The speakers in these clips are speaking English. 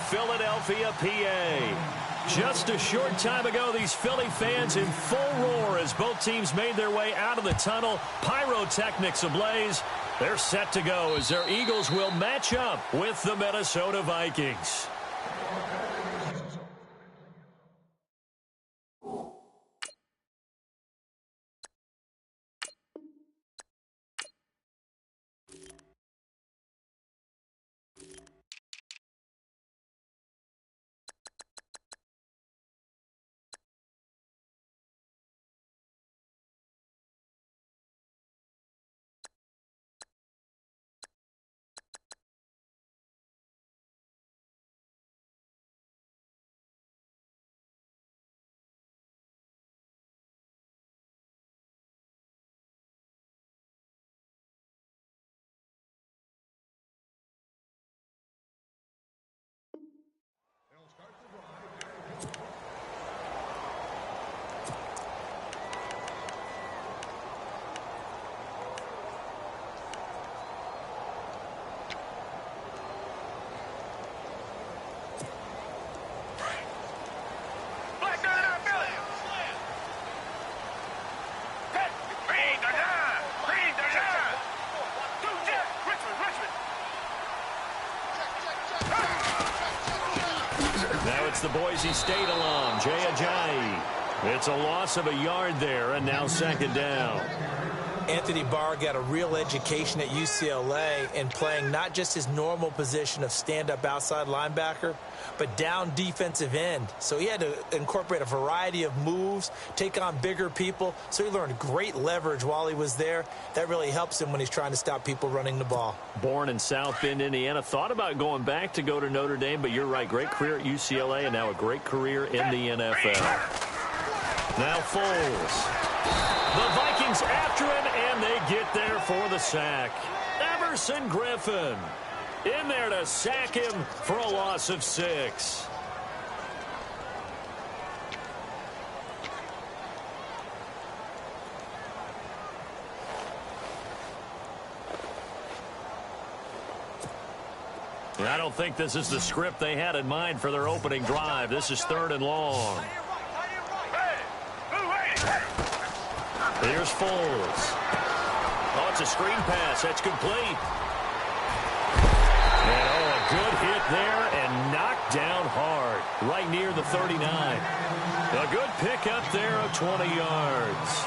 Philadelphia, PA. Just a short time ago, these Philly fans in full roar as both teams made their way out of the tunnel. Pyrotechnics ablaze. They're set to go as their Eagles will match up with the Minnesota Vikings. Now it's the Boise State alum, Jay Ajayi. It's a loss of a yard there, and now second down. Anthony Barr got a real education at UCLA in playing not just his normal position of stand-up outside linebacker, but down defensive end. So he had to incorporate a variety of moves, take on bigger people. So he learned great leverage while he was there. That really helps him when he's trying to stop people running the ball. Born in South Bend, Indiana. Thought about going back to go to Notre Dame, but you're right. Great career at UCLA and now a great career in the NFL. Now Foles. The Vikings after him, and they get there for the sack. Everson Griffin in there to sack him for a loss of 6. I don't think this is the script they had in mind for their opening drive. This is 3rd and long. Here's Foles. Oh, it's a screen pass. That's complete. And, oh, a good hit there and knocked down hard right near the 39. A good pickup there of 20 yards.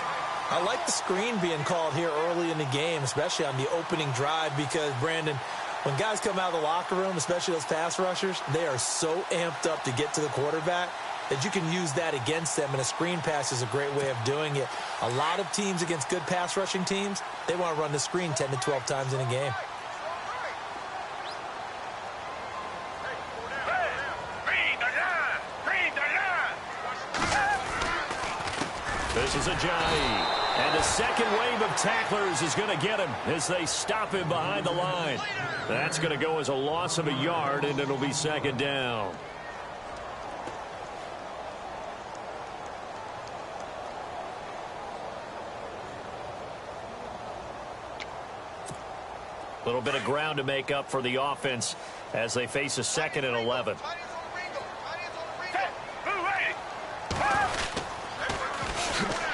I like the screen being called here early in the game, especially on the opening drive, because, Brandon, when guys come out of the locker room, especially those pass rushers, they are so amped up to get to the quarterback that you can use that against them, and a screen pass is a great way of doing it. A lot of teams against good pass rushing teams, they want to run the screen 10 to 12 times in a game. This is Ajayi. And the second wave of tacklers is going to get him as they stop him behind the line. That's going to go as a loss of a yard, and it'll be second down. A little bit of ground to make up for the offense as they face a 2nd and 11.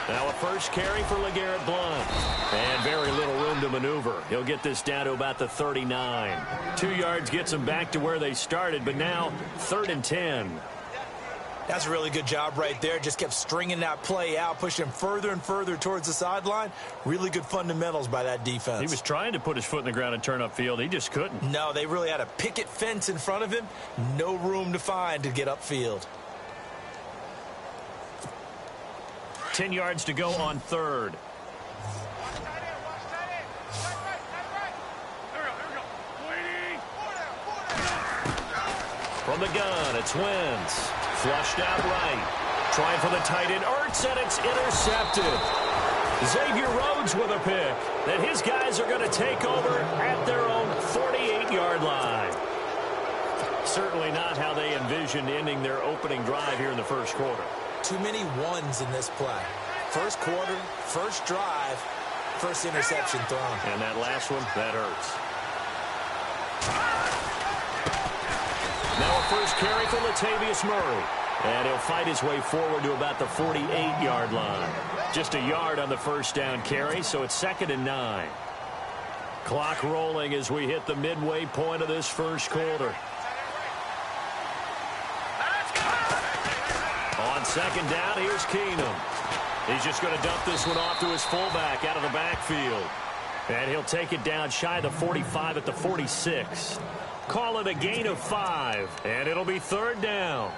Now a first carry for LeGarrette Blount. And very little room to maneuver. He'll get this down to about the 39. 2 yards gets them back to where they started, but now 3rd and 10. That's a really good job right there. Just kept stringing that play out, pushing him further and further towards the sideline. Really good fundamentals by that defense. He was trying to put his foot in the ground and turn upfield. He just couldn't. No, they really had a picket fence in front of him. No room to find to get upfield. 10 yards to go on 3rd. From the gun, it's Wentz. Flushed out right. Trying for the tight end. Ertz, and it's intercepted. Xavier Rhodes with a pick that his guys are going to take over at their own 48-yard line. Certainly not how they envisioned ending their opening drive here in the first quarter. Too many ones in this play. First quarter, first drive, first interception thrown. And that last one, that hurts. Now a first carry for Latavius Murray. And he'll fight his way forward to about the 48-yard line. Just a yard on the first down carry, so it's 2nd and 9. Clock rolling as we hit the midway point of this first quarter. On 2nd down, here's Keenum. He's just going to dump this one off to his fullback out of the backfield. And he'll take it down shy of the 45 at the 46. Call it a gain of 5, and it'll be 3rd down.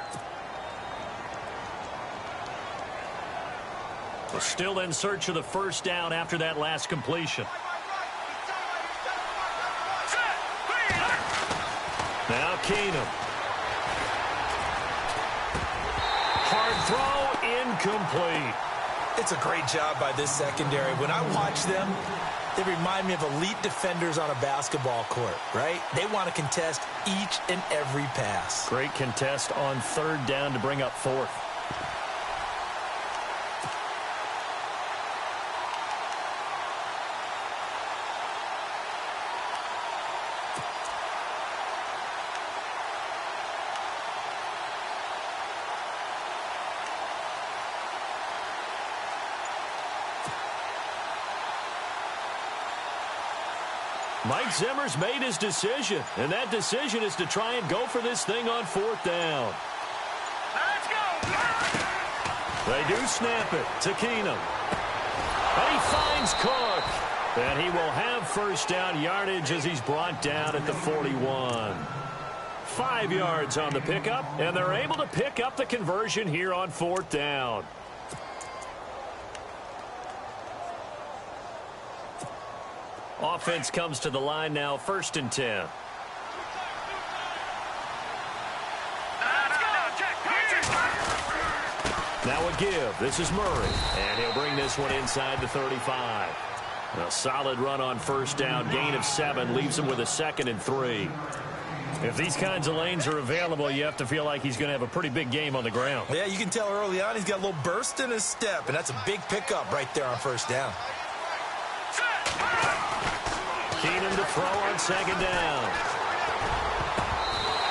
We're still in search of the first down after that last completion. Now Keenum. Hard throw, incomplete. It's a great job by this secondary. When I watch them, they remind me of elite defenders on a basketball court, right? They want to contest each and every pass. Great contest on 3rd down to bring up 4th. Mike Zimmer's made his decision, and that decision is to try and go for this thing on 4th down. Let's go! They do snap it to Keenum. And he finds Cook. And he will have first down yardage as he's brought down at the 41. 5 yards on the pickup, and they're able to pick up the conversion here on 4th down. Offense comes to the line now, 1st and 10. Now a give. This is Murray, and he'll bring this one inside the 35. A solid run on 1st down, gain of 7, leaves him with a 2nd and 3. If these kinds of lanes are available, you have to feel like he's going to have a pretty big game on the ground. Yeah, you can tell early on he's got a little burst in his step, and that's a big pickup right there on 1st down. Keenum to throw on 2nd down.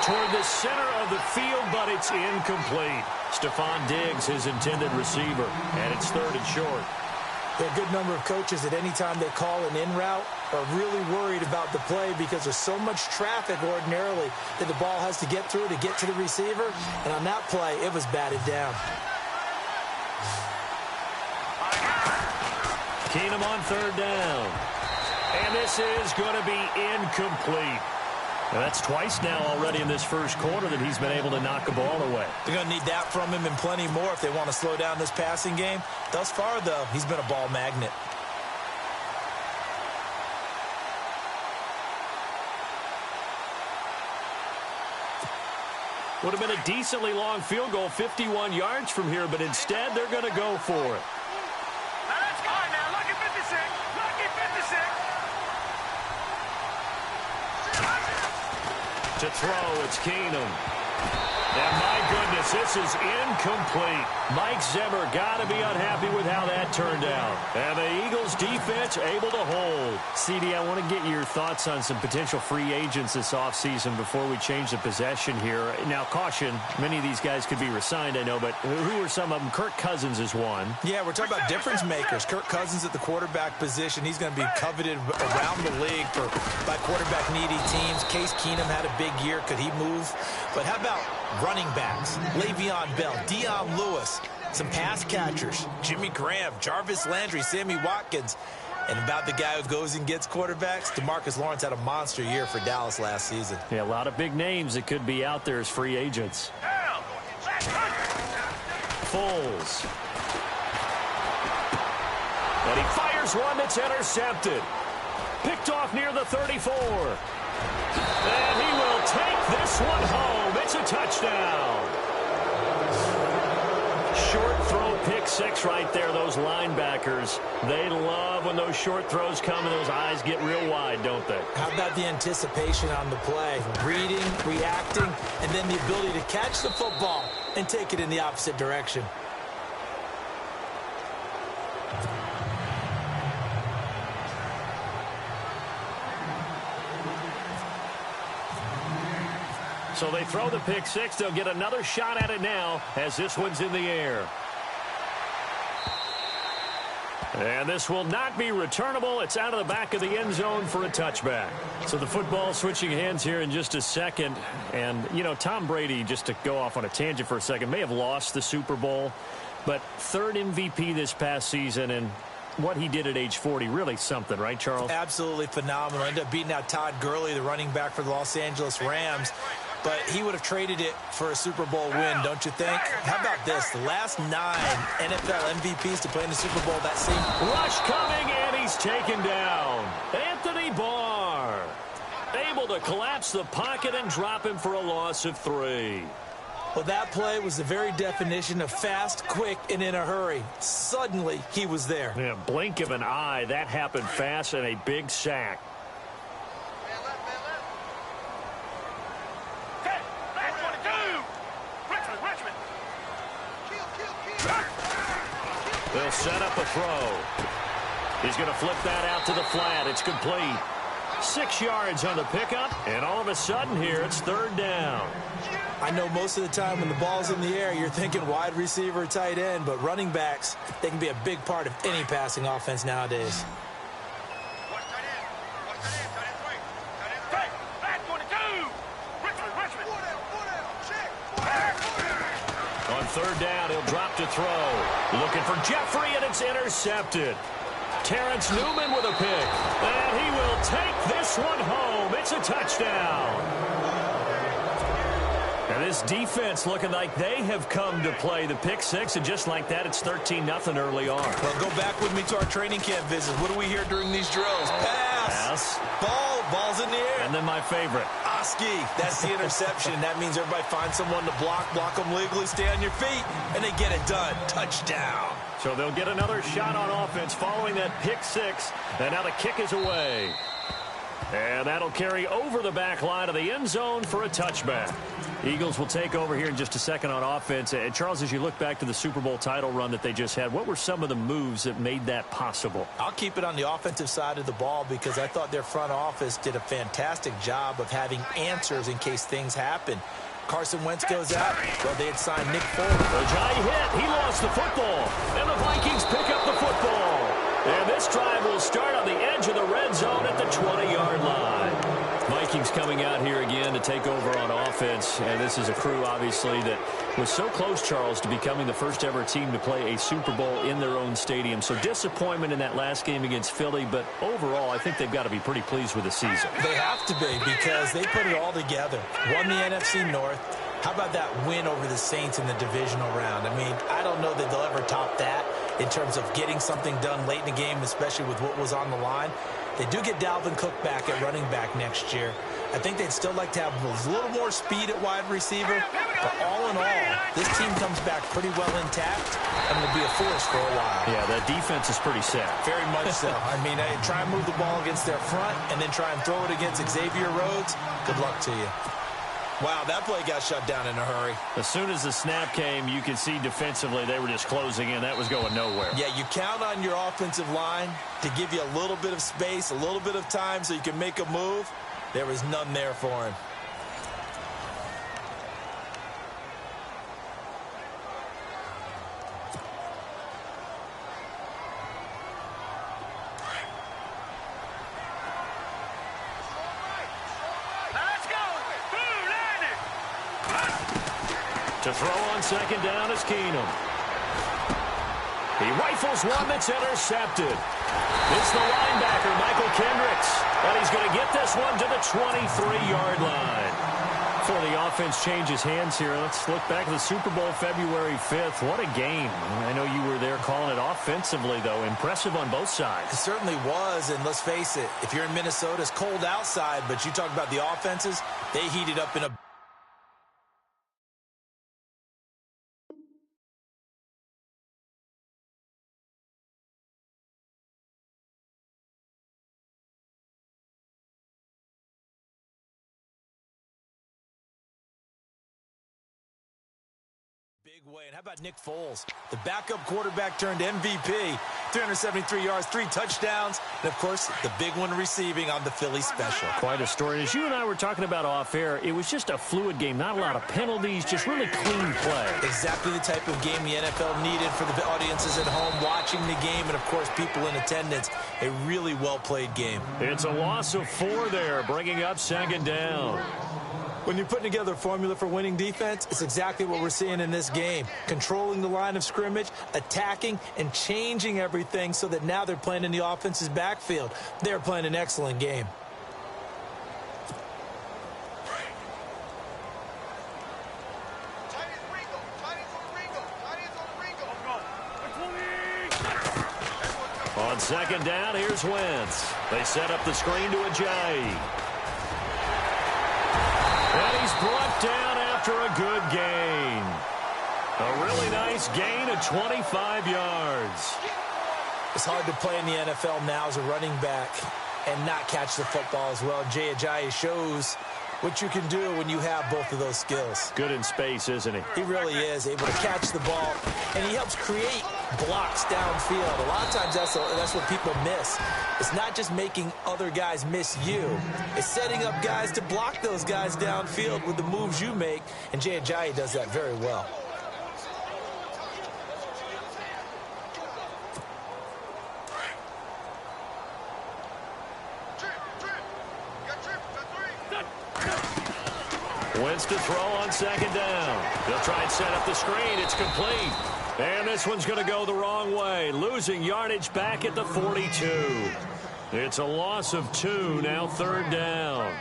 Toward the center of the field, but it's incomplete. Stephon Diggs, his intended receiver, and it's 3rd and short. There are a good number of coaches that any time they call an in route are really worried about the play because there's so much traffic ordinarily that the ball has to get through to get to the receiver. And on that play, it was batted down. Keenum on 3rd down. And this is going to be incomplete. And that's twice now already in this first quarter that he's been able to knock a ball away. They're going to need that from him and plenty more if they want to slow down this passing game. Thus far, though, he's been a ball magnet. Would have been a decently long field goal, 51 yards from here, but instead they're going to go for it. Let's go now. Lucky 56. Lucky 56. To throw, it's Keenum. And my goodness, this is incomplete. Mike Zimmer got to be unhappy with how that turned out. And the Eagles defense able to hold. CD, I want to get your thoughts on some potential free agents this offseason before we change the possession here. Now, caution, many of these guys could be resigned, I know, but who are some of them? Kirk Cousins is one. Yeah, we're talking about difference makers. Kirk Cousins at the quarterback position. He's going to be coveted around the league by quarterback-needy teams. Case Keenum had a big year. Could he move? But how about running backs? Le'Veon Bell, Dion Lewis, some pass catchers, Jimmy Graham, Jarvis Landry, Sammy Watkins. And about the guy who goes and gets quarterbacks, DeMarcus Lawrence had a monster year for Dallas last season. Yeah, a lot of big names that could be out there as free agents. Foles. And he fires one that's intercepted. Picked off near the 34. And he will take this one home. It's a touchdown. Short throw, pick six right there. Those linebackers, they love when those short throws come and those eyes get real wide, don't they? How about the anticipation on the play? Reading, reacting, and then the ability to catch the football and take it in the opposite direction. So they throw the pick six. They'll get another shot at it now as this one's in the air. And this will not be returnable. It's out of the back of the end zone for a touchback. So the football switching hands here in just a second. And, you know, Tom Brady, just to go off on a tangent for a second, may have lost the Super Bowl, but third MVP this past season, and what he did at age 40, really something, right, Charles? Absolutely phenomenal. Ended up beating out Todd Gurley, the running back for the Los Angeles Rams. But he would have traded it for a Super Bowl win, don't you think? How about this? The last 9 NFL MVPs to play in the Super Bowl that same... Rush coming, and he's taken down. Anthony Barr able to collapse the pocket and drop him for a loss of 3. Well, that play was the very definition of fast, quick, and in a hurry. Suddenly, he was there. Yeah, blink of an eye. That happened fast and a big sack. They'll set up a throw. He's going to flip that out to the flat. It's complete. 6 yards on the pickup, and all of a sudden here, it's third down. I know most of the time when the ball's in the air, you're thinking wide receiver, tight end, but running backs, they can be a big part of any passing offense nowadays. On third down, he'll drop to throw. Looking for Jeffrey, and it's intercepted. Terrence Newman with a pick. And he will take this one home. It's a touchdown. And this defense looking like they have come to play the pick six, and just like that, it's 13-0 early on. Well, go back with me to our training camp visits. What do we hear during these drills? Pass. Ball's in the air. And then my favorite. Oski. That's the interception. That means everybody finds someone to block them legally, stay on your feet, and they get it done. Touchdown. So they'll get another shot on offense following that pick six, and now the kick is away. And that'll carry over the back line of the end zone for a touchback. Eagles will take over here in just a second on offense. And Charles, as you look back to the Super Bowl title run that they just had, what were some of the moves that made that possible? I'll keep it on the offensive side of the ball because I thought their front office did a fantastic job of having answers in case things happen. Carson Wentz goes out. Well, they had signed Nick Foles. Ojai hit. He lost the football. And the Vikings pick up the football. And this drive will start on the edge of the red zone at the 20-yard line. Vikings coming out here again to take over on offense. And this is a crew, obviously, that was so close, Charles, to becoming the first ever team to play a Super Bowl in their own stadium. So disappointment in that last game against Philly. But overall, I think they've got to be pretty pleased with the season. They have to be because they put it all together. Won the NFC North. How about that win over the Saints in the divisional round? I mean, I don't know that they'll ever top that in terms of getting something done late in the game, especially with what was on the line. They do get Dalvin Cook back at running back next year. I think they'd still like to have a little more speed at wide receiver. But all in all, this team comes back pretty well intact and will be a force for a while. Yeah, that defense is pretty set. Very much so. I mean, try and move the ball against their front and then try and throw it against Xavier Rhodes. Good luck to you. Wow, that play got shut down in a hurry. As soon as the snap came, you could see defensively they were just closing in. That was going nowhere. Yeah, you count on your offensive line to give you a little bit of space, a little bit of time so you can make a move. There was none there for him. To throw on second down is Keenum. He rifles one that's intercepted. It's the linebacker, Michael Kendricks. And he's going to get this one to the 23-yard line. Before the offense changes hands here, let's look back at the Super Bowl February 5th. What a game. I know you were there calling it offensively, though. Impressive on both sides. It certainly was, and let's face it, if you're in Minnesota, it's cold outside, but you talk about the offenses, they heated up in a Big way. And how about Nick Foles? The backup quarterback turned MVP. 373 yards, 3 touchdowns, and, of course, the big one receiving on the Philly special. Quite a story. As you and I were talking about off air, it was just a fluid game. Not a lot of penalties, just really clean play. Exactly the type of game the NFL needed for the audiences at home watching the game and, of course, people in attendance. A really well-played game. It's a loss of 4 there, bringing up 2nd down. When you're putting together a formula for winning defense, it's exactly what we're seeing in this game. Controlling the line of scrimmage, attacking, and changing everything so that now they're playing in the offense's backfield. They're playing an excellent game. On 2nd down, here's Wentz. They set up the screen to Ajayi. And he's brought down after a good gain. A really nice gain of 25 yards. It's hard to play in the NFL now as a running back and not catch the football as well. Jay Ajayi shows what you can do when you have both of those skills. Good in space, isn't he? He really is able to catch the ball, and he helps create blocks downfield. A lot of times that's what people miss. It's not just making other guys miss you. It's setting up guys to block those guys downfield with the moves you make, and Jay Ajayi does that very well. Wentz to throw on 2nd down. They'll try and set up the screen. It's complete. And this one's going to go the wrong way. Losing yardage back at the 42. It's a loss of 2, now 3rd down.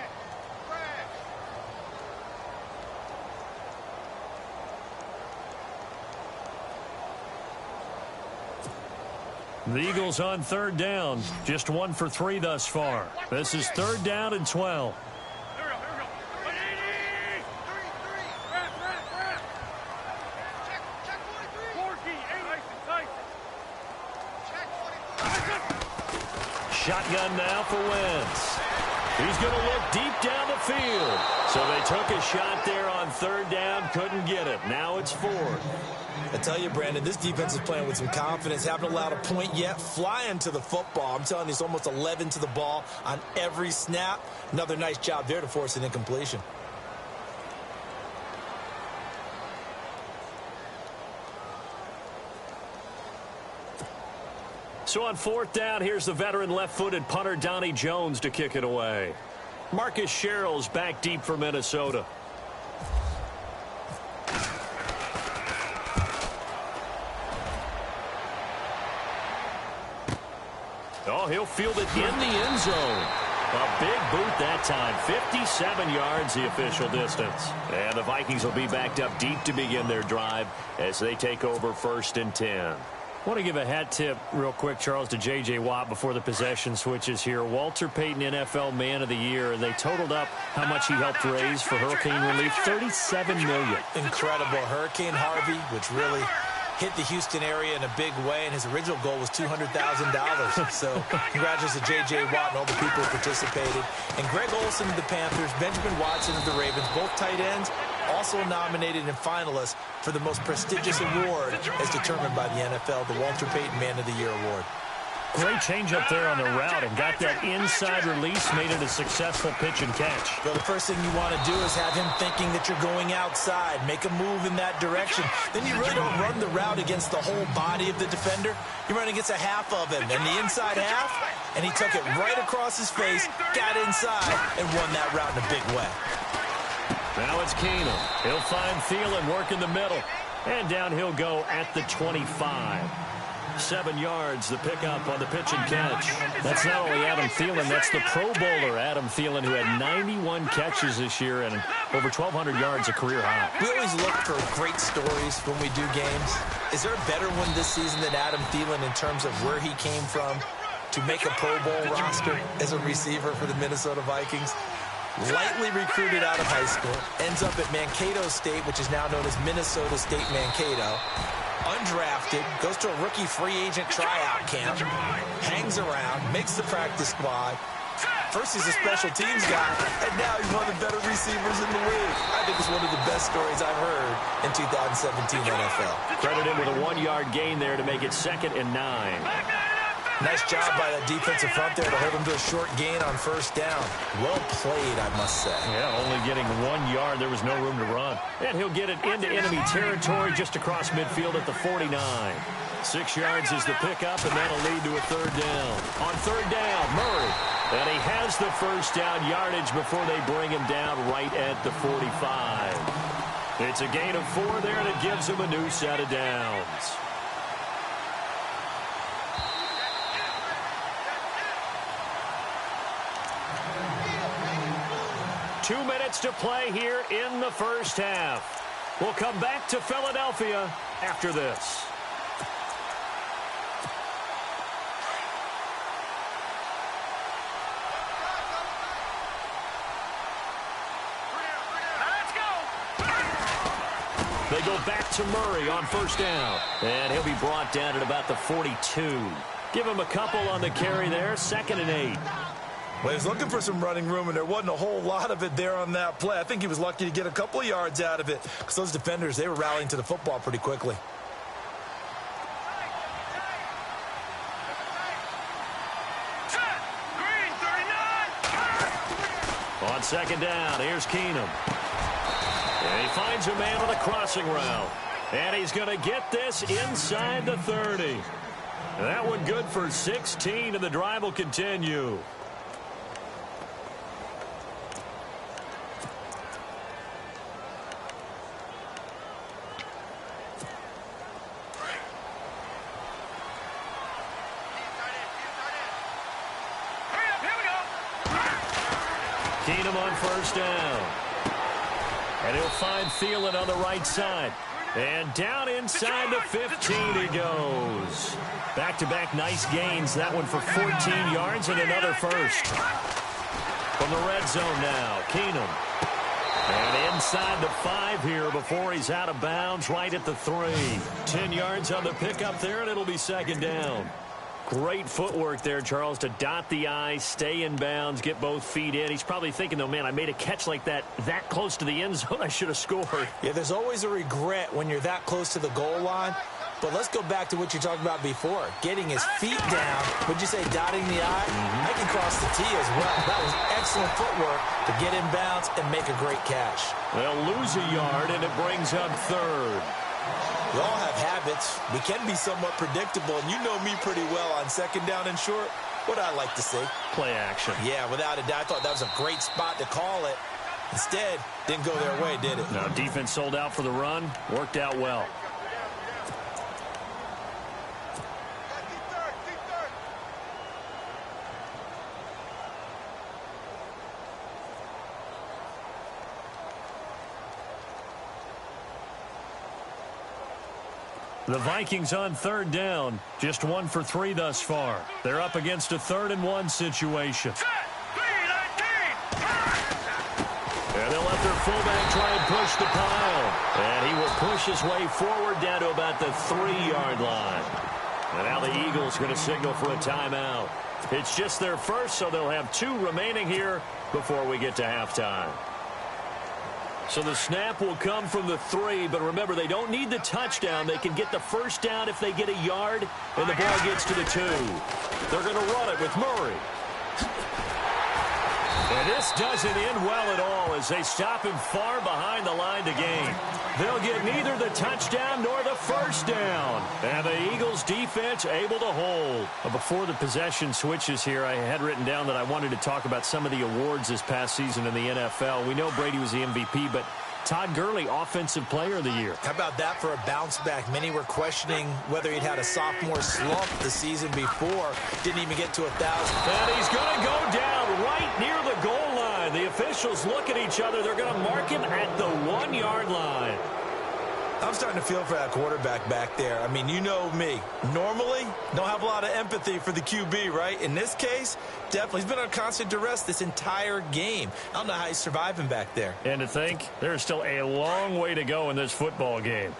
The Eagles on 3rd down. Just 1 for 3 thus far. This is 3rd down and 12. Shotgun now for Wentz. He's going to look deep down the field. So they took a shot there on 3rd down, couldn't get it. Now it's 4th. I tell you, Brandon, this defense is playing with some confidence. Haven't allowed a point yet. Flying to the football. I'm telling you, it's almost 11 to the ball on every snap. Another nice job there to force an incompletion. So on 4th down, here's the veteran left-footed punter Donnie Jones to kick it away. Marcus Sherrill's back deep for Minnesota. Oh, he'll field it in the end zone. A big boot that time. 57 yards the official distance. And the Vikings will be backed up deep to begin their drive as they take over 1st and 10. I want to give a hat tip real quick, Charles, to J.J. Watt before the possession switches here. Walter Payton, NFL Man of the Year, and they totaled up how much he helped raise for hurricane relief, $37 million. Incredible. Hurricane Harvey, which really hit the Houston area in a big way, and his original goal was $200,000. So congratulations to J.J. Watt and all the people who participated. And Greg Olsen of the Panthers, Benjamin Watson of the Ravens, both tight ends, also nominated and finalists for the most prestigious award as determined by the NFL, the Walter Payton Man of the Year Award. Great change up there on the route and got that inside release, made it a successful pitch and catch. Well, the first thing you want to do is have him thinking that you're going outside, make a move in that direction. Then you really don't run the route against the whole body of the defender. You run against a half of him, and the inside half, and he took it right across his face, got inside, and won that route in a big way. Now it's Keenum. He'll find Thielen, work in the middle, and down he'll go at the 25. 7 yards, the pickup on the pitch and catch. That's not only Adam Thielen, that's the Pro Bowler Adam Thielen, who had 91 catches this year and over 1,200 yards, a career high. We always look for great stories when we do games. Is there a better one this season than Adam Thielen in terms of where he came from to make a Pro Bowl roster as a receiver for the Minnesota Vikings? Lightly recruited out of high school, ends up at Mankato State, which is now known as Minnesota State Mankato. Undrafted, goes to a rookie free agent tryout camp, hangs around, makes the practice squad, First, he's a special teams guy, and now he's one of the better receivers in the league. I think it's one of the best stories I've heard in 2017 NFL. Credit him with a 1-yard gain there to make it 2nd and 9. Nice job by that defensive front there to hold him to a short gain on first down. Well played, I must say. Yeah, only getting 1 yard. There was no room to run. And he'll get it into enemy territory just across midfield at the 49. 6 yards is the pickup, and that'll lead to a 3rd down. On 3rd down, Murray. And he has the first down yardage before they bring him down right at the 45. It's a gain of 4 there, and it gives him a new set of downs. Two minutes to play here in the first half. We'll come back to Philadelphia after this. They go back to Murray on first down. And he'll be brought down at about the 42. Give him a couple on the carry there. 2nd and 8. Well, he was looking for some running room, and there wasn't a whole lot of it there on that play. I think he was lucky to get a couple of yards out of it because those defenders, they were rallying to the football pretty quickly. On 2nd down, here's Keenum. And he finds a man on the crossing route. And he's going to get this inside the 30. That one good for 16, and the drive will continue. Keenum on first down. And he'll find Thielen on the right side. And down inside the 15 he goes. Back-to-back nice gains. That one for 14 yards and another first. From the red zone now, Keenum. And inside the 5 here before he's out of bounds right at the 3. 10 yards on the pickup there, and it'll be 2nd down. Great footwork there, Charles, to dot the I, stay in bounds, get both feet in. He's probably thinking, though, man, I made a catch like that close to the end zone. I should have scored. Yeah, there's always a regret when you're that close to the goal line. But let's go back to what you talked about before. Getting his feet down. Would you say dotting the I? I can cross the T as well. That was excellent footwork to get in bounds and make a great catch. They'll lose a yard, and it brings up 3rd. We all have habits. We can be somewhat predictable, and you know me pretty well on 2nd down and short. What I like to see. Play action. Yeah, without a doubt. I thought that was a great spot to call it. Instead, didn't go their way, did it? No, defense sold out for the run. Worked out well. The Vikings on 3rd down. Just 1 for 3 thus far. They're up against a 3rd and 1 situation. And they'll let their fullback try and push the pile. And he will push his way forward down to about the 3-yard line. And now the Eagles going to signal for a timeout. It's just their first, so they'll have 2 remaining here before we get to halftime. So the snap will come from the 3, but remember, they don't need the touchdown. They can get the first down if they get a yard, and the ball gets to the 2. They're going to run it with Murray. And this doesn't end well at all as they stop him far behind the line to gain. They'll get neither the touchdown nor the first down. And the Eagles defense able to hold. Before the possession switches here, I had written down that I wanted to talk about some of the awards this past season in the NFL. We know Brady was the MVP, but Todd Gurley, Offensive Player of the Year. How about that for a bounce back? Many were questioning whether he'd had a sophomore slump the season before. Didn't even get to 1,000. And he's going to go down right near the goal line. The officials look at each other. They're going to mark him at the 1-yard line. I'm starting to feel for that quarterback back there. I mean, you know me. Normally, don't have a lot of empathy for the QB, right? In this case, definitely. He's been on constant duress this entire game. I don't know how he's surviving back there. And to think, there's still a long way to go in this football game.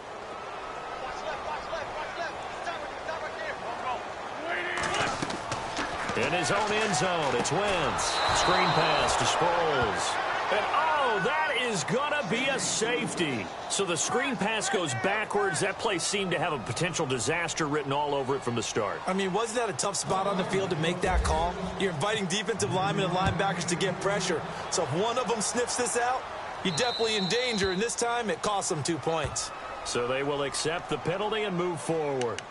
In his own end zone, it's Wentz. Screen pass to Sproles. And, oh, that is going to be a safety. So the screen pass goes backwards. That play seemed to have a potential disaster written all over it from the start. I mean, wasn't that a tough spot on the field to make that call? You're inviting defensive linemen and linebackers to get pressure. So if one of them sniffs this out, you're definitely in danger. And this time, it costs them 2 points. So they will accept the penalty and move forward.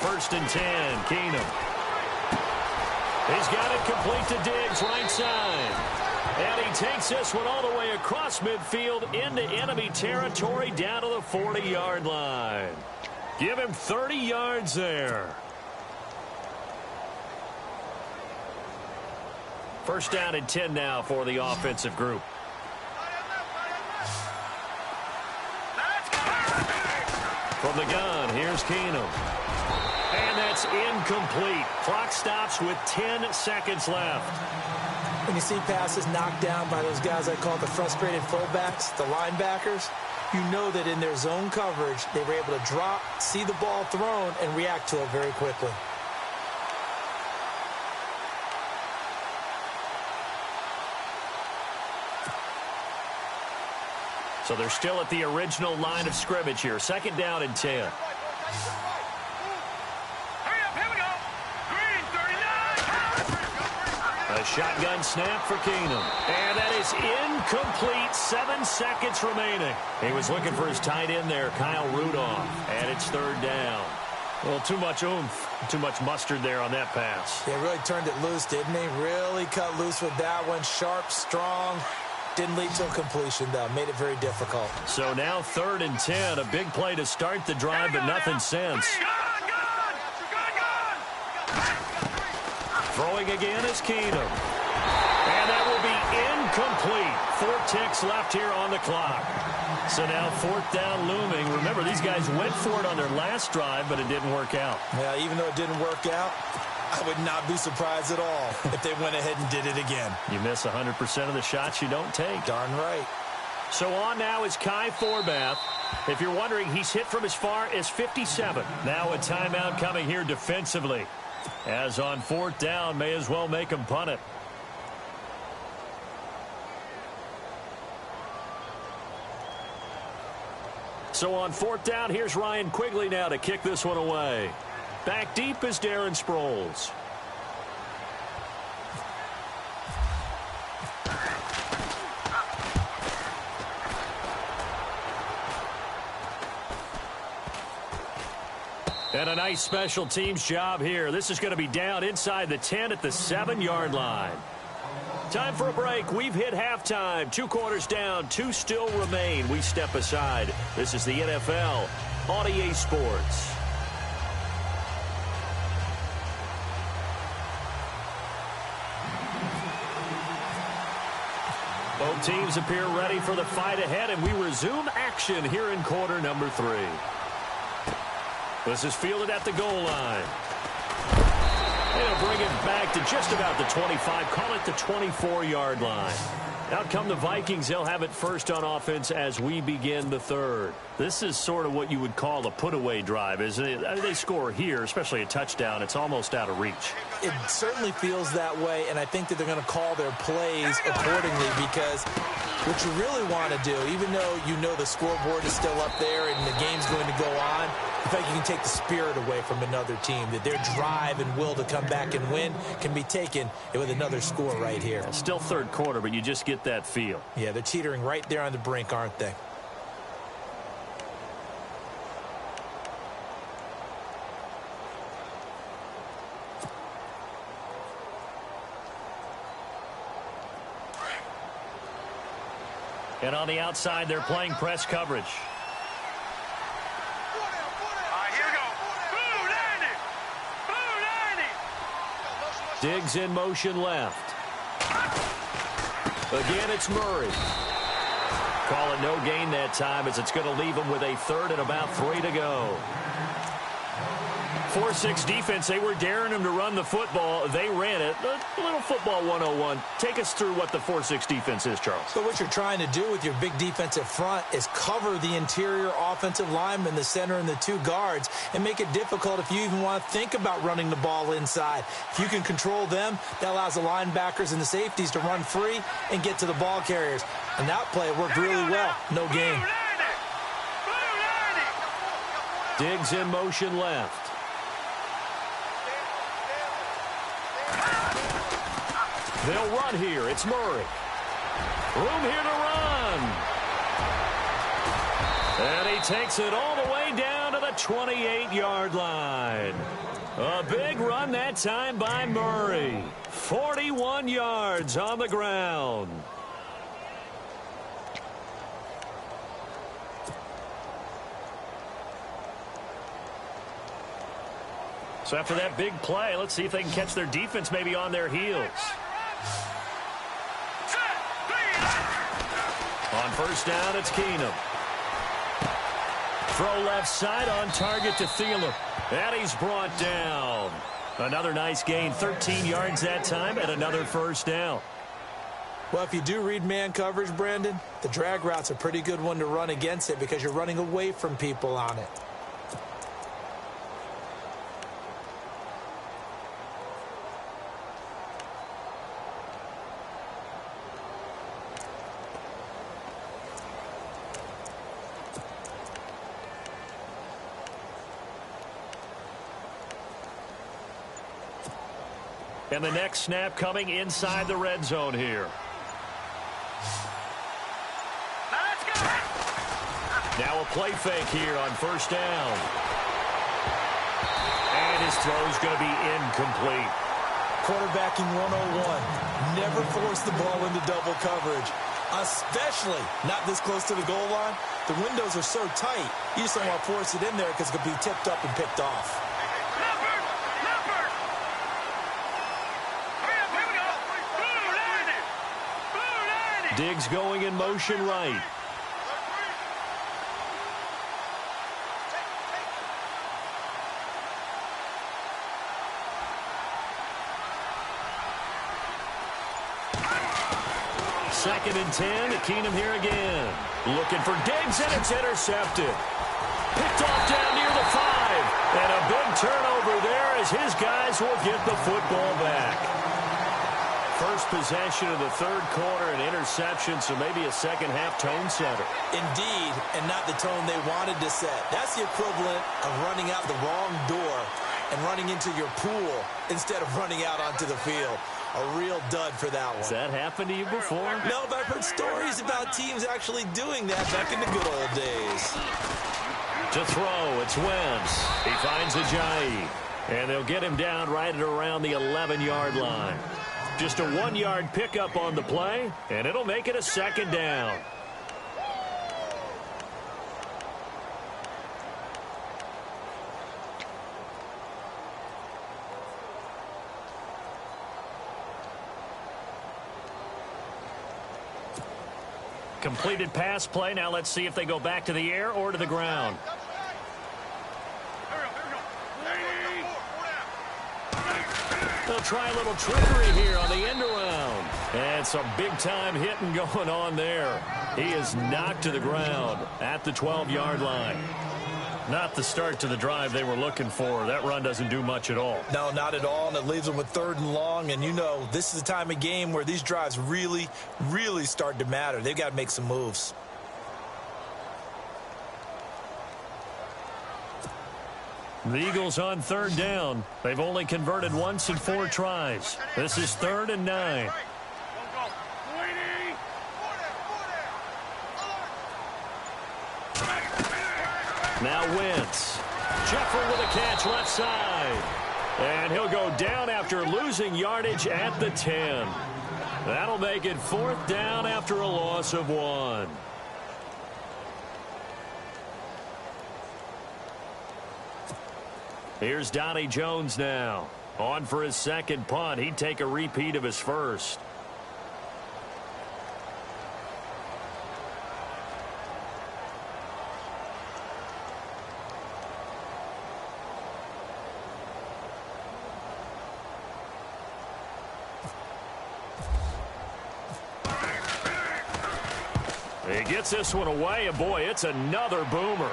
First and 10, Keenum. He's got it complete to Diggs, right side. And he takes this one all the way across midfield into enemy territory down to the 40-yard line. Give him 30 yards there. First down and 10 now for the offensive group. From the gun, here's Keenum. And that's incomplete. Clock stops with 10 seconds left. When you see passes knocked down by those guys I call the frustrated fullbacks, the linebackers, you know that in their zone coverage, they were able to drop, see the ball thrown, and react to it very quickly. So they're still at the original line of scrimmage here. Second down and 10. A shotgun snap for Keenum. And that is incomplete. 7 seconds remaining. He was looking for his tight end there, Kyle Rudolph. And it's third down. Well, too much oomph, too much mustard there on that pass. Yeah, really turned it loose, didn't he? Really cut loose with that one. Sharp, strong. Didn't lead to a completion, though. Made it very difficult. So now third and 10. A big play to start the drive, but nothing since. Throwing again is Keenum. And that will be incomplete. 4 ticks left here on the clock. So now fourth down looming. Remember, these guys went for it on their last drive, but it didn't work out. Yeah, even though it didn't work out, I would not be surprised at all if they went ahead and did it again. You miss 100% of the shots you don't take. Darn right. So on now is Kai Forbath. If you're wondering, he's hit from as far as 57. Now a timeout coming here defensively. As on fourth down, may as well make him punt it. So on fourth down, here's Ryan Quigley now to kick this one away. Back deep is Darren Sproles. And a nice special teams job here. This is going to be down inside the 10 at the 7-yard line. Time for a break. We've hit halftime. 2 quarters down, 2 still remain. We step aside. This is the NFL on EA Sports. Both teams appear ready for the fight ahead, and we resume action here in quarter number 3. This is fielded at the goal line. They'll bring it back to just about the 25. Call it the 24-yard line. Out come the Vikings. They'll have it first on offense as we begin the third. This is sort of what you would call a put-away drive, isn't it? They score here, especially a touchdown. It's almost out of reach. It certainly feels that way, and I think that they're going to call their plays accordingly because what you really want to do, even though you know the scoreboard is still up there and the game's going to go on, in fact, you can take the spirit away from another team, that their drive and will to come back and win can be taken with another score right here. Still third quarter, but you just get that feel. Yeah, they're teetering right there on the brink, aren't they? And on the outside, they're playing press coverage. Diggs in motion left. Again, it's Murray. Call it no gain that time as it's going to leave them with a third and about 3 to go. 4-6 defense, they were daring him to run the football. They ran it. A little football 101. Take us through what the 4-6 defense is, Charles. So what you're trying to do with your big defensive front is cover the interior offensive lineman, the center, and the 2 guards, and make it difficult if you even want to think about running the ball inside. If you can control them, that allows the linebackers and the safeties to run free and get to the ball carriers. And that play worked really well. No gain. Diggs in motion left. They'll run here. It's Murray. Room here to run. And he takes it all the way down to the 28-yard line. A big run that time by Murray. 41 yards on the ground. So after that big play, let's see if they can catch their defense maybe on their heels. On first down, it's Keenum. Throw left side on target to Thielen. And he's brought down. Another nice gain, 13 yards that time, and another first down. Well, if you do read man coverage, Brandon, the drag route's a pretty good one to run against it because you're running away from people on it. And the next snap coming inside the red zone here. Now a play fake here on first down. And his throw's going to be incomplete. Quarterbacking 101. Never force the ball into double coverage, especially not this close to the goal line. The windows are so tight, you just don't want to force it in there because it could be tipped up and picked off. Diggs going in motion right. Second and 10. Keenum here again. Looking for Diggs, and it's intercepted. Picked off down near the 5. And a big turnover there as his guys will get the football back. First possession of the third quarter, an interception, so maybe a second-half tone setter. Indeed, and not the tone they wanted to set. That's the equivalent of running out the wrong door and running into your pool instead of running out onto the field. A real dud for that one. Has that happened to you before? No, but I've heard stories about teams actually doing that back in the good old days. To throw, it's Wentz. He finds Ajayi, and they'll get him down right at around the 11-yard line. Just a 1-yard pickup on the play, and it'll make it a second down. Completed pass play. Now let's see if they go back to the air or to the ground. They'll try a little trickery here on the end around. And some big-time hitting going on there. He is knocked to the ground at the 12-yard line. Not the start to the drive they were looking for. That run doesn't do much at all. No, not at all, and it leaves them with third and long. And, you know, this is the time of game where these drives really, really start to matter. They've got to make some moves. The Eagles on third down. They've only converted once in 4 tries. This is 3rd and 9. Now Wentz. Jeffrey with a catch left side. And he'll go down after losing yardage at the 10. That'll make it 4th down after a loss of 1. Here's Donnie Jones now. On for his second punt. He'd take a repeat of his first. He gets this one away, and boy, it's another boomer.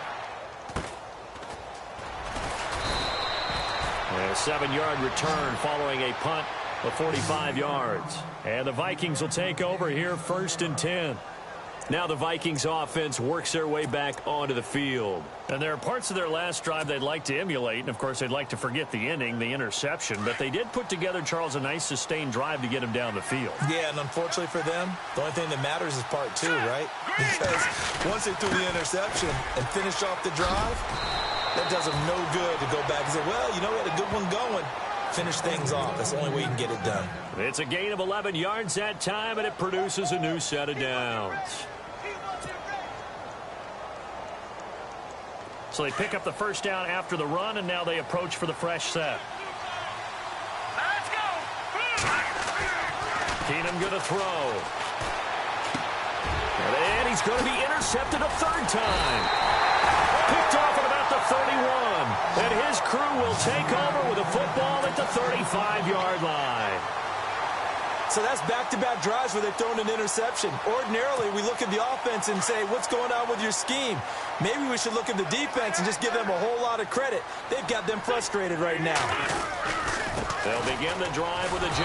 And a 7-yard return following a punt of 45 yards. And the Vikings will take over here 1st and 10. Now the Vikings offense works their way back onto the field. And there are parts of their last drive they'd like to emulate. And, of course, they'd like to forget the inning, the interception. But they did put together, Charles, a nice sustained drive to get him down the field. Yeah, and unfortunately for them, the only thing that matters is part 2, right? Because once they threw the interception and finished off the drive, that does them no good to go back and say, well, you know, we had a good one going. Finish things off. That's the only way you can get it done. It's a gain of 11 yards that time, and it produces a new set of downs. So they pick up the first down after the run, and now they approach for the fresh set. Let's go. Keenum going to throw. And he's going to be intercepted a 3rd time. Picked off at about the 31. And his crew will take over with a football at the 35-yard line. So that's back-to-back drives where they've thrown an interception. Ordinarily, we look at the offense and say, what's going on with your scheme? Maybe we should look at the defense and just give them a whole lot of credit. They've got them frustrated right now. They'll begin the drive with a J.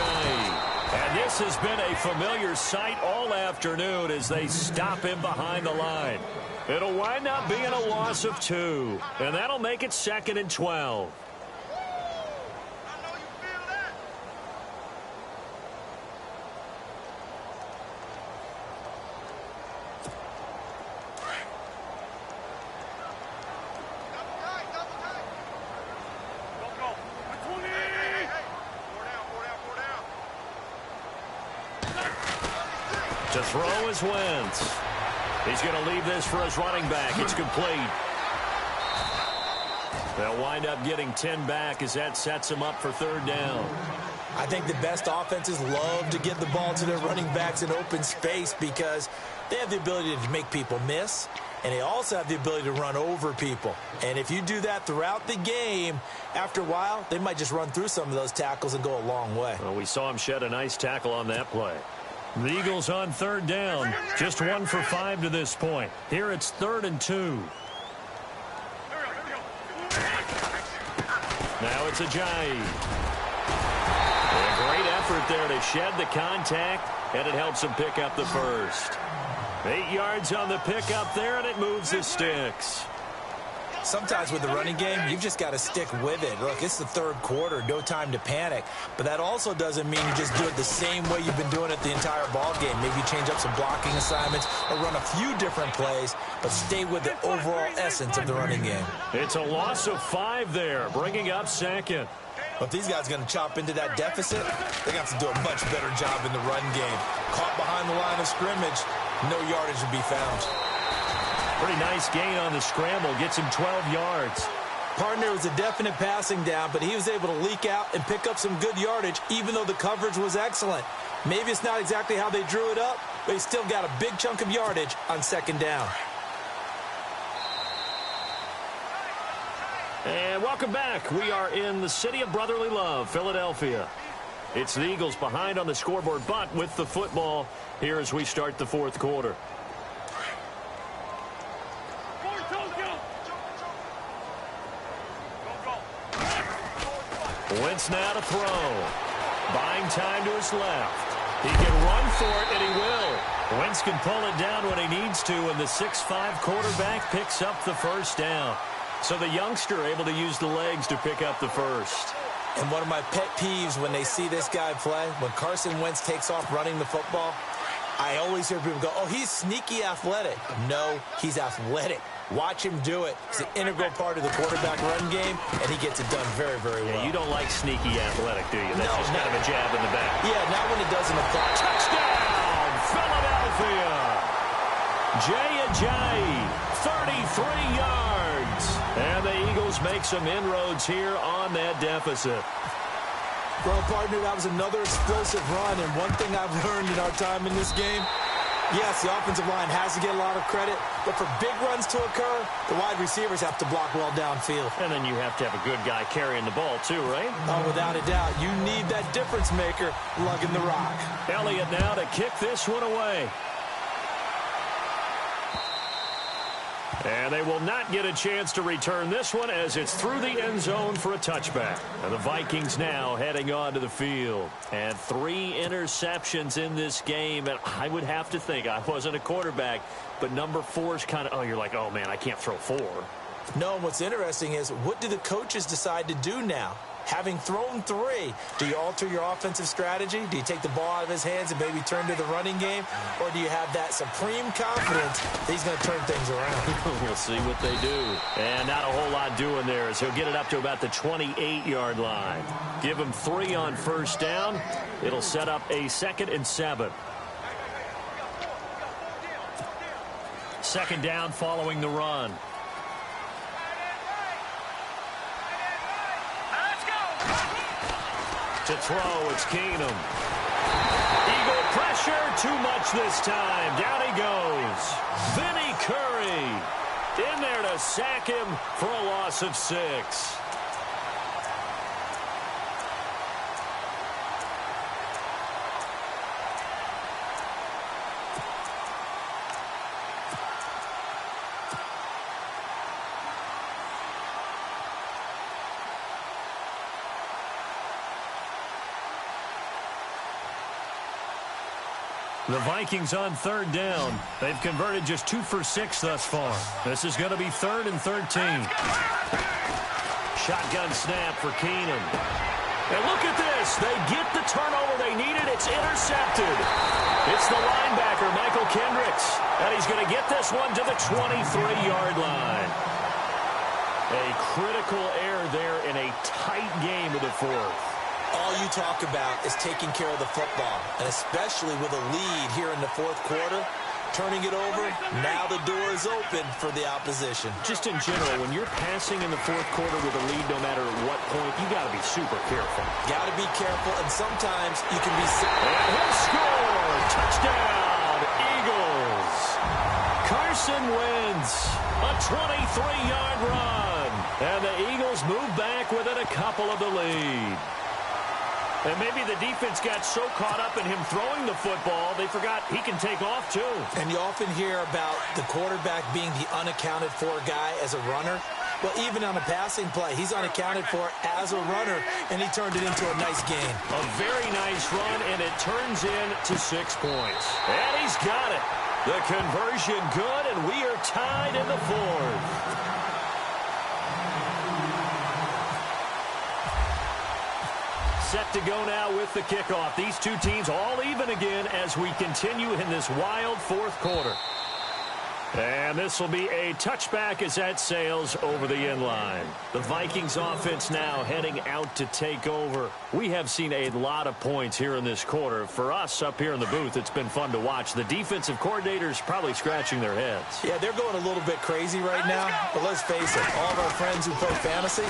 And this has been a familiar sight all afternoon as they stop him behind the line. It'll wind up being a loss of 2. And that'll make it 2nd and 12. To throw is Wentz. He's going to leave this for his running back. It's complete. They'll wind up getting 10 back as that sets him up for 3rd down. I think the best offenses love to get the ball to their running backs in open space because they have the ability to make people miss, and they also have the ability to run over people. And if you do that throughout the game, after a while, they might just run through some of those tackles and go a long way. Well, we saw him shed a nice tackle on that play. The Eagles on 3rd down. Just 1 for 5 to this point. Here it's 3rd and 2. Now it's Ajayi. A great effort there to shed the contact, and it helps him pick up the first. 8 yards on the pickup there, and it moves the sticks. Sometimes with the running game, you've just got to stick with it. Look, it's the 3rd quarter, no time to panic. But that also doesn't mean you just do it the same way you've been doing it the entire ball game. Maybe change up some blocking assignments or run a few different plays, but stay with the overall essence of the running game. It's a loss of 5 there, bringing up 2nd. But if these guys are going to chop into that deficit, they got to do a much better job in the run game. Caught behind the line of scrimmage, no yardage to be found. Pretty nice gain on the scramble. Gets him 12 yards. Partner was a definite passing down, but he was able to leak out and pick up some good yardage, even though the coverage was excellent. Maybe it's not exactly how they drew it up, but he still got a big chunk of yardage on 2nd down. And welcome back. We are in the city of brotherly love, Philadelphia. It's the Eagles behind on the scoreboard, but with the football here as we start the 4th quarter. Wentz now to throw. Buying time to his left. He can run for it, and he will. Wentz can pull it down when he needs to, and the 6'5" quarterback picks up the first down. So the youngster able to use the legs to pick up the first. And one of my pet peeves when they see this guy play, when Carson Wentz takes off running the football, I always hear people go, oh, he's sneaky athletic. No, he's athletic. Watch him do it. It's an integral part of the quarterback run game, and he gets it done very, very well. Yeah, you don't like sneaky athletic, do you? That's just kind of a jab in the back. Yeah, not when it doesn't apply. Touchdown, Philadelphia! Jay Ajayi, 33 yards. And the Eagles make some inroads here on that deficit. Well, partner, that was another explosive run, and one thing I've learned in our time in this game, yes, the offensive line has to get a lot of credit, but for big runs to occur, the wide receivers have to block well downfield. And then you have to have a good guy carrying the ball too, right? Oh, without a doubt. You need that difference maker lugging the rock. Elliott now to kick this one away. And they will not get a chance to return this one as it's through the end zone for a touchback. And the Vikings now heading onto the field. And 3 interceptions in this game. And I would have to think, I wasn't a quarterback, but number 4 is kind of, you're like, oh, man, I can't throw 4. No, and what's interesting is, what do the coaches decide to do now? Having thrown 3, do you alter your offensive strategy? Do you take the ball out of his hands and maybe turn to the running game? Or do you have that supreme confidence that he's going to turn things around? We'll see what they do. And not a whole lot doing there as he'll get it up to about the 28-yard line. Give him 3 on first down. It'll set up a 2nd and 7. 2nd down following the run. To throw, it's Keenum. Eagle pressure, too much this time. Down he goes. Vinny Curry in there to sack him for a loss of 6. The Vikings on 3rd down. They've converted just 2 for 6 thus far. This is going to be 3rd and 13. Shotgun snap for Keenum. And look at this. They get the turnover they needed. It's intercepted. It's the linebacker, Michael Kendricks. And he's going to get this one to the 23-yard line. A critical error there in a tight game of the 4th. All you talk about is taking care of the football, and especially with a lead here in the 4th quarter, turning it over, now the door is open for the opposition. Just in general, when you're passing in the 4th quarter with a lead, no matter what point, you got to be super careful. Got to be careful, and sometimes you can be... And he'll score! Touchdown, Eagles! Carson Wentz, a 23-yard run, and the Eagles move back within a couple of the lead. And maybe the defense got so caught up in him throwing the football, they forgot he can take off, too. And you often hear about the quarterback being the unaccounted-for guy as a runner. Well, even on a passing play, he's unaccounted for as a runner, and he turned it into a nice game. A very nice run, and it turns into 6 points. And he's got it. The conversion good, and we are tied in the 4th. Set to go now with the kickoff. These 2 teams all even again as we continue in this wild 4th quarter. And this will be a touchback as that sails over the end line. The Vikings offense now heading out to take over. We have seen a lot of points here in this quarter. For us up here in the booth, it's been fun to watch. The defensive coordinators probably scratching their heads. Yeah, they're going a little bit crazy right now. But let's face it, all of our friends who play fantasy,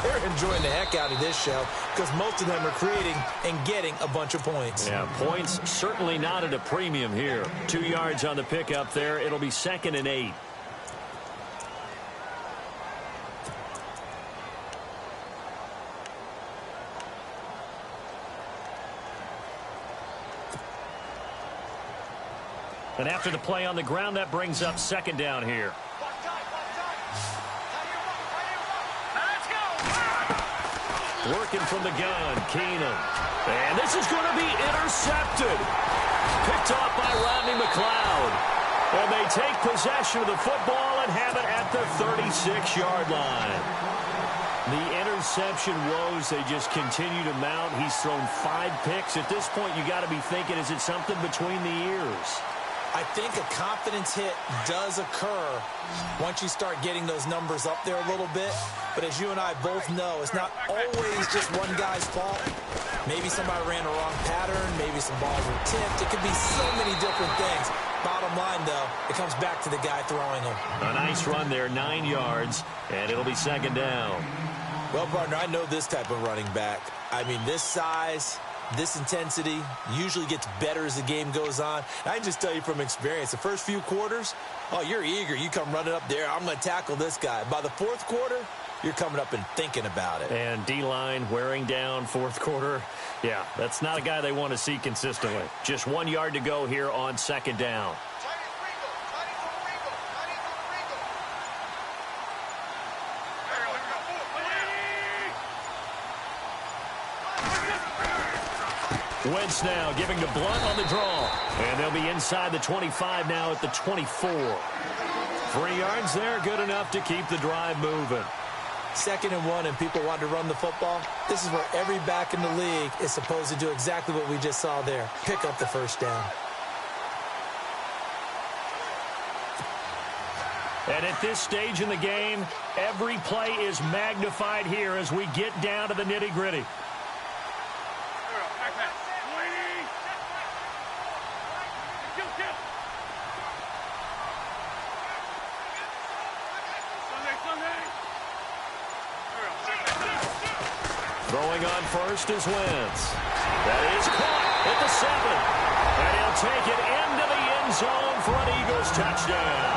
they're enjoying the heck out of this show because most of them are creating and getting a bunch of points. Yeah, points certainly not at a premium here. 2 yards on the pickup there. It'll be 2nd and 8. And after the play on the ground, that brings up 2nd down here. Working from the gun, Keenum. And this is going to be intercepted. Picked off by Rodney McLeod. And they take possession of the football and have it at the 36-yard line. The interception woes, they just continue to mount. He's thrown 5 picks. At this point, you got to be thinking, is it something between the ears? I think a confidence hit does occur once you start getting those numbers up there a little bit. But as you and I both know, it's not always just one guy's fault. Maybe somebody ran a wrong pattern. Maybe some balls were tipped. It could be so many different things. Bottom line, though, it comes back to the guy throwing them. A nice run there, 9 yards, and it'll be 2nd down. Well, partner, I know this type of running back. I mean, this size, this intensity usually gets better as the game goes on. And I can just tell you from experience, the first few quarters, oh, you're eager. You come running up there, I'm going to tackle this guy. By the 4th quarter, you're coming up and thinking about it. And D-line wearing down 4th quarter. Yeah, that's not a guy they want to see consistently. Just 1 yard to go here on 2nd down. Wentz now giving to Blunt on the draw. And they'll be inside the 25 now at the 24. 3 yards there, good enough to keep the drive moving. 2nd and 1 and people want to run the football. This is where every back in the league is supposed to do exactly what we just saw there. Pick up the first down. And at this stage in the game, every play is magnified here as we get down to the nitty-gritty. Throwing on first is Wentz. That is caught at the 7. And he'll take it into the end zone for an Eagles touchdown.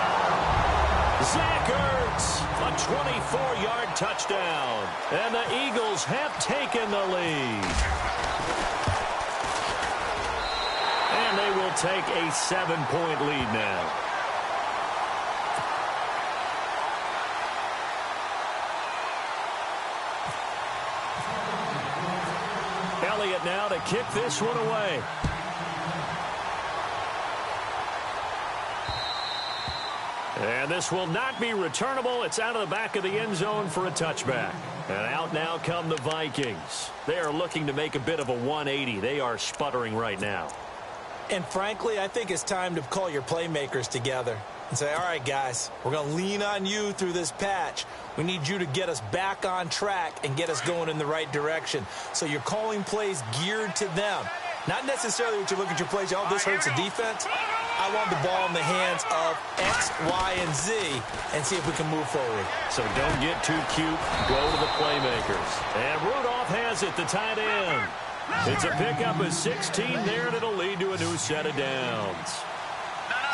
Zach Ertz, a 24-yard touchdown. And the Eagles have taken the lead. And they will take a 7-point lead now. Elliott now to kick this one away. And this will not be returnable. It's out of the back of the end zone for a touchback. And out now come the Vikings. They are looking to make a bit of a 180. They are sputtering right now. And frankly, I think it's time to call your playmakers together and say, all right, guys, we're going to lean on you through this patch. We need you to get us back on track and get us going in the right direction. So you're calling plays geared to them. Not necessarily what you look at your plays, oh, this hurts the defense. I want the ball in the hands of X, Y, and Z and see if we can move forward. So don't get too cute. Go to the playmakers. And Rudolph has it, the tight end. It's a pickup of 16 there, and it'll lead to a new set of downs.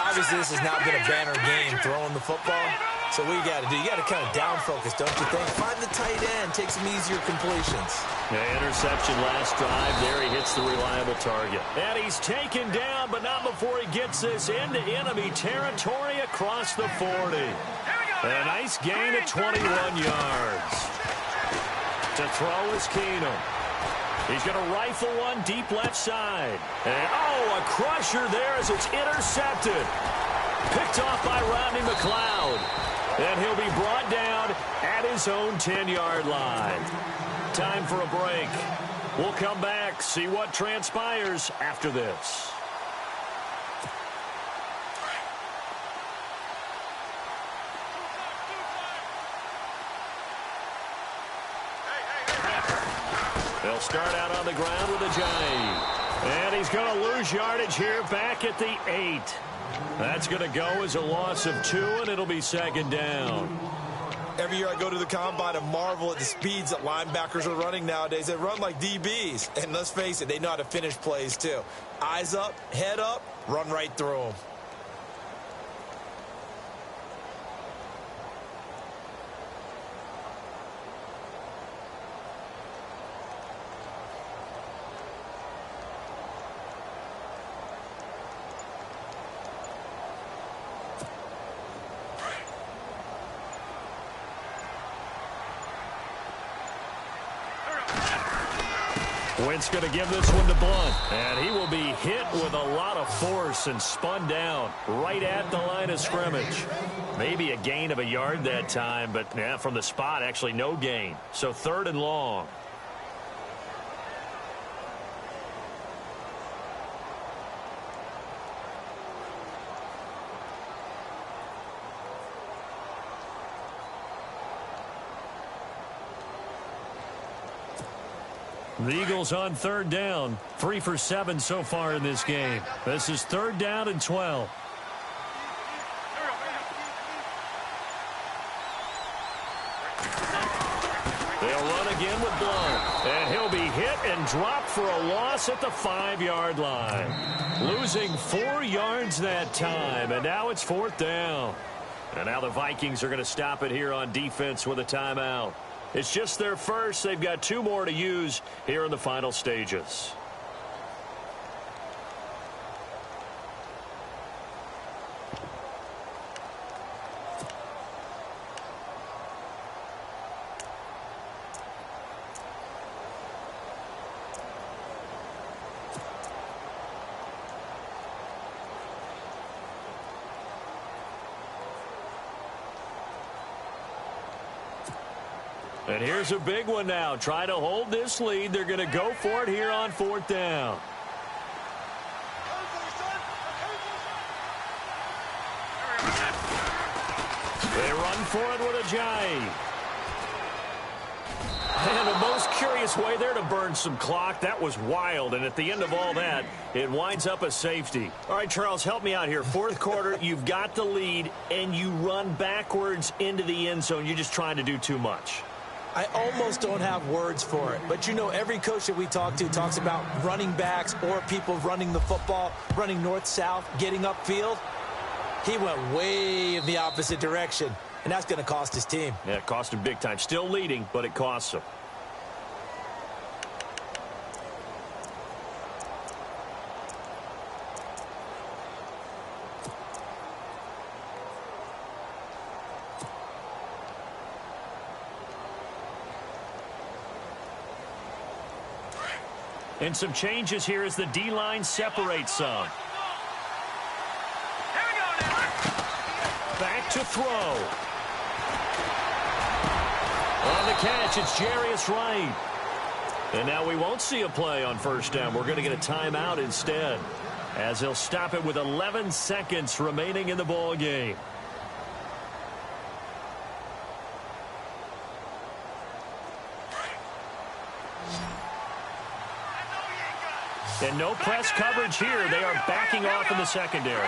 Obviously, this has not been a banner game throwing the football. So what you got to do, you got to kind of down focus, don't you think? Find the tight end, take some easier completions. Yeah, interception last drive. There he hits the reliable target. And he's taken down, but not before he gets this into enemy territory across the 40. A nice gain of 21 yards. To throw is Keenum. He's going to rifle one deep left side. And, oh, a crusher there as it's intercepted. Picked off by Rodney McLeod. And he'll be brought down at his own 10-yard line. Time for a break. We'll come back, see what transpires after this. They'll start out on the ground with a Johnny. And he's going to lose yardage here back at the 8. That's going to go as a loss of 2, and it'll be 2nd down. Every year I go to the combine and marvel at the speeds that linebackers are running nowadays. They run like DBs. And let's face it, they know how to finish plays too. Eyes up, head up, run right through them. Wentz going to give this one to Blunt. And he will be hit with a lot of force and spun down right at the line of scrimmage. Maybe a gain of a yard that time, but yeah, from the spot, actually no gain. So 3rd and long. The Eagles on 3rd down. 3 for 7 so far in this game. This is 3rd down and 12. They'll run again with Blunt. And he'll be hit and dropped for a loss at the 5-yard line. Losing 4 yards that time. And now it's 4th down. And now the Vikings are going to stop it here on defense with a timeout. It's just their first. They've got 2 more to use here in the final stages. And here's a big one now. Try to hold this lead. They're going to go for it here on 4th down. They run for it with Ajayi. And the most curious way there to burn some clock. That was wild. And at the end of all that, it winds up a safety. All right, Charles, help me out here. 4th quarter, you've got the lead, and you run backwards into the end zone. You're just trying to do too much. I almost don't have words for it. But, you know, every coach that we talk to talks about running backs or people running the football, running north-south, getting upfield. He went way in the opposite direction, and that's going to cost his team. Yeah, it cost him big time. Still leading, but it costs him. And some changes here as the D-line separates some. Back to throw. On the catch, it's Jarius Wright. And now we won't see a play on 1st down. We're going to get a timeout instead, as they'll stop it with 11 seconds remaining in the ball game. And no press coverage here. They are backing off in the secondary.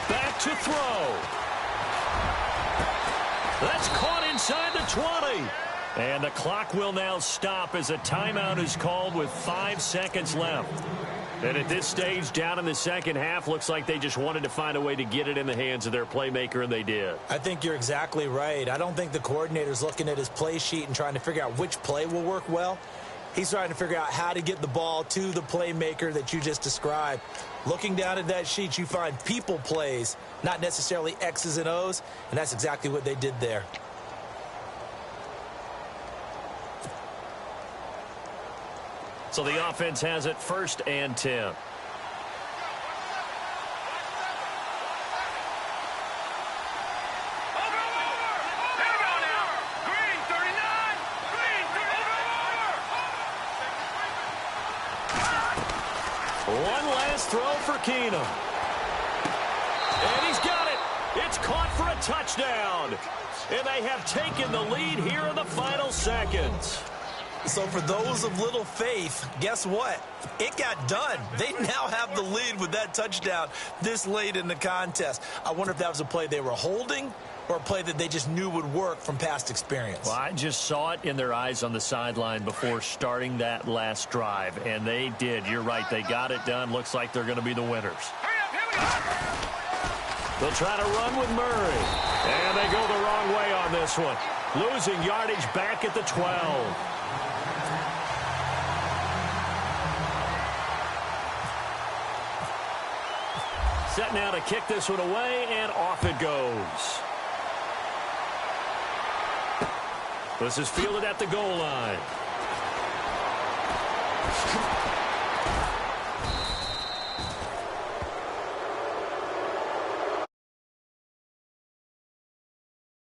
Back to throw. That's caught inside the 20. And the clock will now stop as a timeout is called with 5 seconds left. And at this stage, down in the second half, looks like they just wanted to find a way to get it in the hands of their playmaker, and they did. I think you're exactly right. I don't think the coordinator's looking at his play sheet and trying to figure out which play will work well. He's trying to figure out how to get the ball to the playmaker that you just described. Looking down at that sheet, you find people plays, not necessarily X's and O's, and that's exactly what they did there. So the offense has it 1st and 10. One last throw for Keenum. And he's got it. It's caught for a touchdown. And they have taken the lead here in the final seconds. So for those of little faith, guess what? It got done. They now have the lead with that touchdown this late in the contest. I wonder if that was a play they were holding or a play that they just knew would work from past experience. Well, I just saw it in their eyes on the sideline before starting that last drive, and they did. You're right. They got it done. Looks like they're going to be the winners. They'll try to run with Murray. And they go the wrong way on this one. Losing yardage back at the 12. Set now to kick this one away, and off it goes. This is fielded at the goal line.